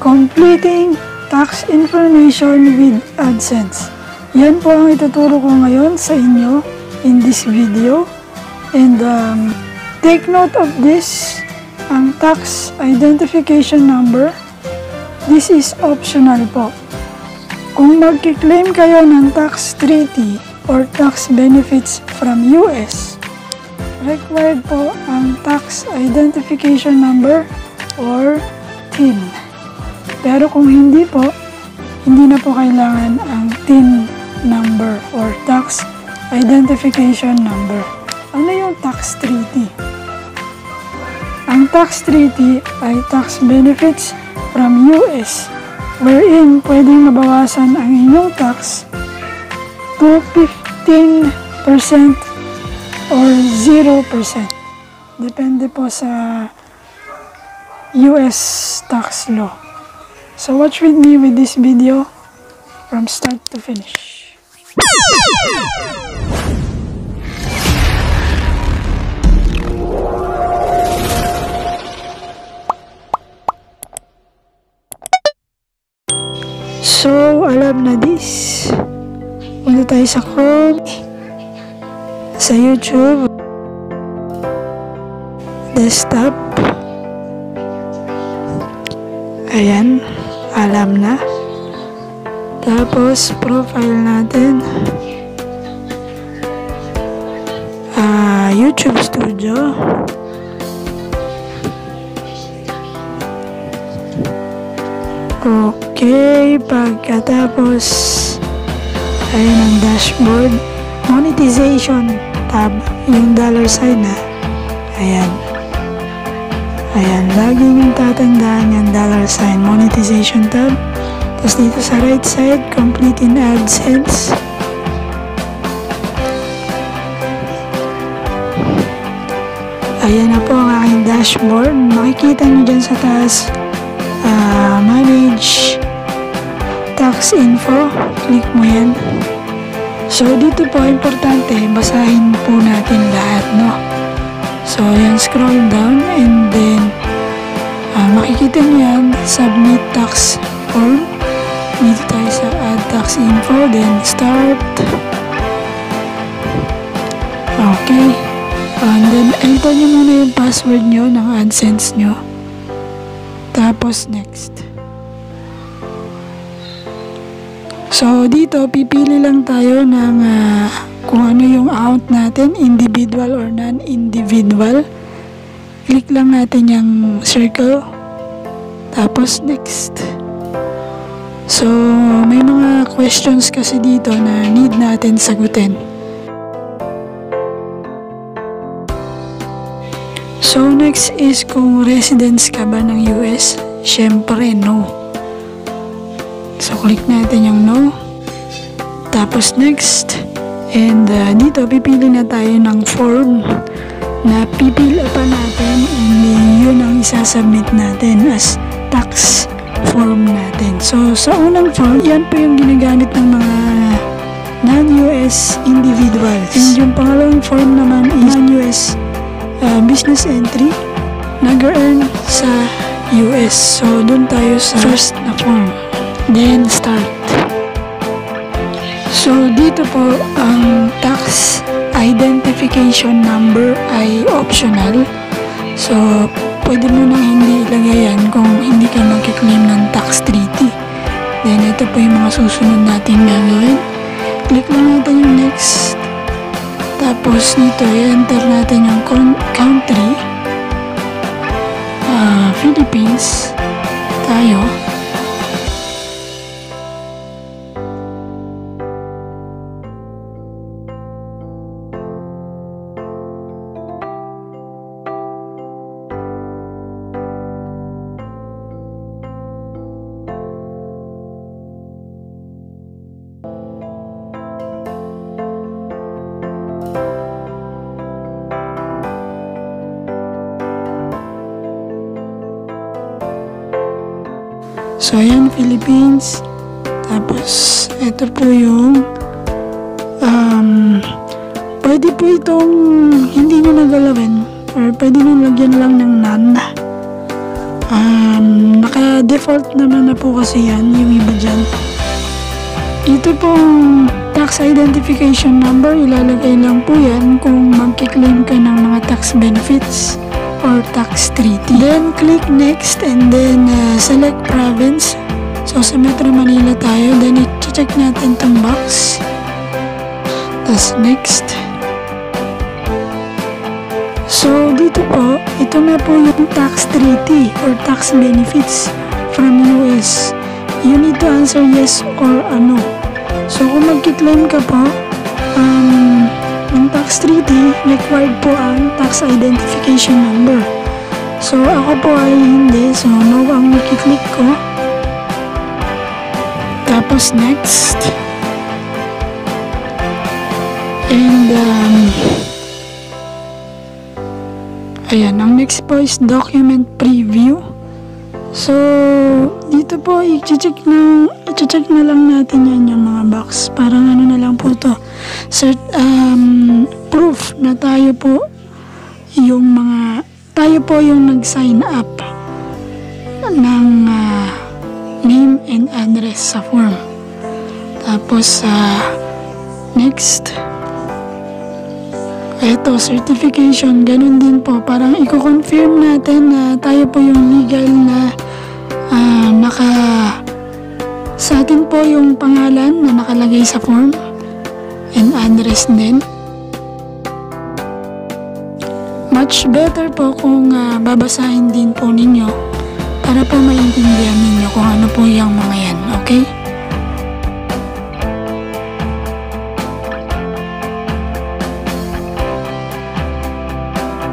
Completing tax information with AdSense. Yan po ang ituturo ko ngayon sa inyo in this video. And take note of this, ang tax identification number. This is optional po. Kung magki-claim kayo ng tax treaty or tax benefits from US, required po ang tax identification number or TIN. Pero kung hindi po, hindi na po kailangan ang TIN number or tax identification number. Ano yung tax treaty? Ang tax treaty ay tax benefits from US wherein pwedeng mabawasan ang inyong tax to 15% or 0%. Depende po sa US tax law. So watch with me with this video from start to finish. So, alam na this. Punta tayo sa Chrome, sa YouTube, desktop. Ayan, alam na. Tapos, profile natin. YouTube Studio. Okay, pagkatapos, ayan ang dashboard. Monetization tab, yung dollar sign na. Ayan. Ayan, laging tatandaan yung dollar sign, monetization tab. Tapos dito sa right side, complete in AdSense. Ayan na po ang aking dashboard. Makikita nyo dyan sa taas, manage tax info. Click mo yan. So, dito po, importante, basahin po natin lahat, no? So, yan, scroll down and then, makikita nyo yan, submit tax form. Dito tayo sa add tax info, then start. Okay. And then, enter nyo muna yung password nyo ng AdSense nyo. Tapos, next. So, dito, pipili lang tayo ng kung ano yung amount natin, individual or non-individual. Click lang natin yung circle. Tapos, next. So, may mga questions kasi dito na need natin sagutin. So, next is kung residence ka ba ng US? Syempre, no. So, click natin yung no. Tapos, next. And dito, pipili na tayo ng form na pipili pa natin and yun ang isasubmit natin as tax form natin. So, sa unang form, yan po yung ginagamit ng mga non-US individuals. And yung pangalawang form naman is non-US business entry nag-earn sa US. So, dun tayo sa first na form. Then, start. So, dito po, ang tax identification number ay optional. So, pwede mo nang hindi ilagay yan kung hindi ka magkiklaim ng tax treaty. Then, ito po yung mga susunod natin gagawin. Click lang natin yung next. Tapos, dito, i-enter natin yung country. Philippines. Tayo. So, ayan, Philippines. Tapos, ito po yung pwede po itong hindi nyo nagalawin or pwede nyo lagyan lang ng none. Naka-default naman na po kasi yan, yung iba dyan. Ito pong tax identification number, ilalagay lang po yan kung magkiklaim ka ng mga tax benefits or tax treaty. Then, click next and then select province. So, sa Metro Manila tayo. Then, i-check natin itong box. Tapos, next. So, dito po, ito na po yung tax treaty or tax benefits from US. You need to answer yes or no. So, kung magkiklaim ka po, ng tax treaty, required po ang tax identification number. So, ako po ay hindi. So, no ang makiklik ko. Tapos, next. And, ayan, ang next po is document preview. So, dito po, i-check na lang natin yan yung mga box. Parang ano na lang po to. Proof na tayo po yung nag-sign up ng name and address sa form. Tapos, next. Ito, certification, ganun din po. Parang i-confirm natin na tayo po yung legal na sa atin po yung pangalan na nakalagay sa form and address din. Much better po kung babasahin din po ninyo para po maintindihan ninyo kung ano po yung mga yan, okay?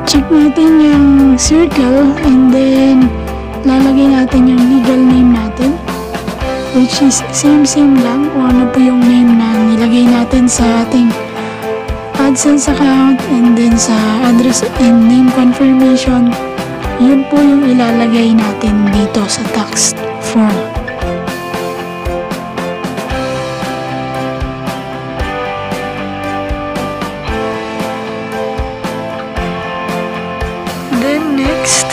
Check natin yung circle and then lalagay natin yung legal name natin, which is same lang kung ano po yung name na nilagay natin sa ating AdSense account, and then sa address and name confirmation, yun po yung ilalagay natin dito sa tax form. Then next,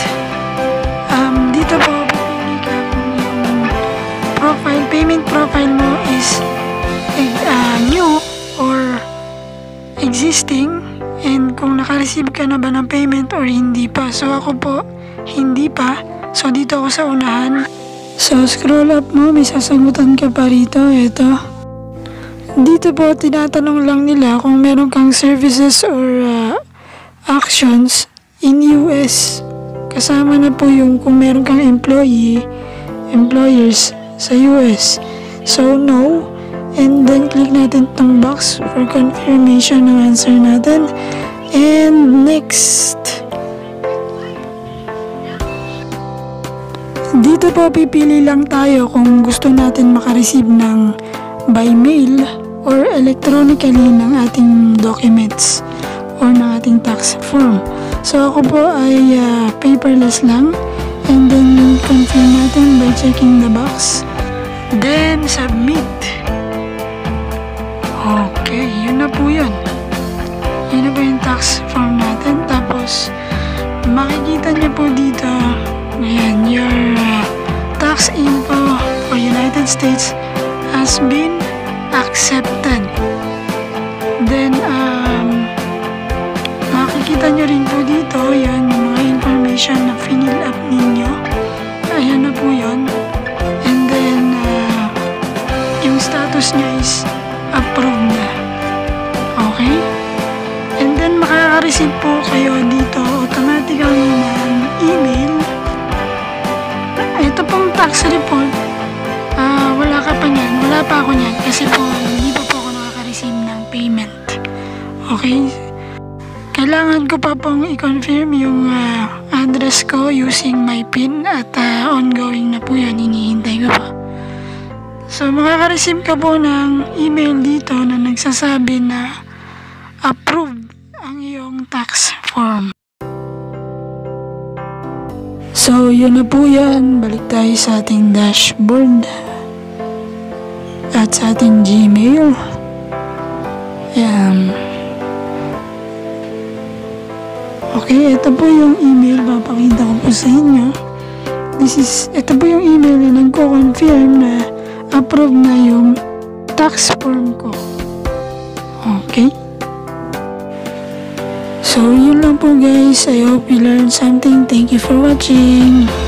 dito po pipili ka kung yung payment profile mo is new or existing, and kung naka-receive ka na ba ng payment or hindi pa. So ako po, hindi pa. So dito ako sa unahan. So scroll up mo, may sasagutan ka pa rito. Ito. Dito po, tinatanong lang nila kung meron kang services or actions in US. Kasama na po yung kung meron kang employers sa US. So no. And then click natin itong box for confirmation ng answer natin. And next. Dito po pipili lang tayo kung gusto natin makareceive ng by mail or electronically ng ating documents or ng ating tax form. So ako po ay paperless lang, and then confirm natin by checking the box. Then submit. Okay, yun na po yun. Yun na po yung tax form natin. Tapos makikita niyo po dito, ayan, your tax info for United States has been accepted. Then makikita nyo rin po dito, yan, yung mga information na fill up ninyo. Ayan na po yun. And then, yung status niya is approved na. Okay? And then, makaka-receive po kayo dito automatically ng email. Ito pong tax report, wala ka pa niyan. Wala pa ako niyan kasi po, hindi pa po ako nakaka-receive ng payment. Okay? Kailangan ko pa pong i-confirm yung address ko using my PIN at ongoing na po yun, hinihintay ko pa. So makaka-receive ka po ng email dito na nagsasabi na approved ang iyong tax form. So yun na po yan, balik tayo sa ating dashboard at sa ating Gmail. Ayan. Okay, ito po yung email, papakita ko po sa inyo. ito po yung email na nagko-confirm na approve na yung tax form ko. Okay? So, yun lang po guys. I hope you learned something. Thank you for watching.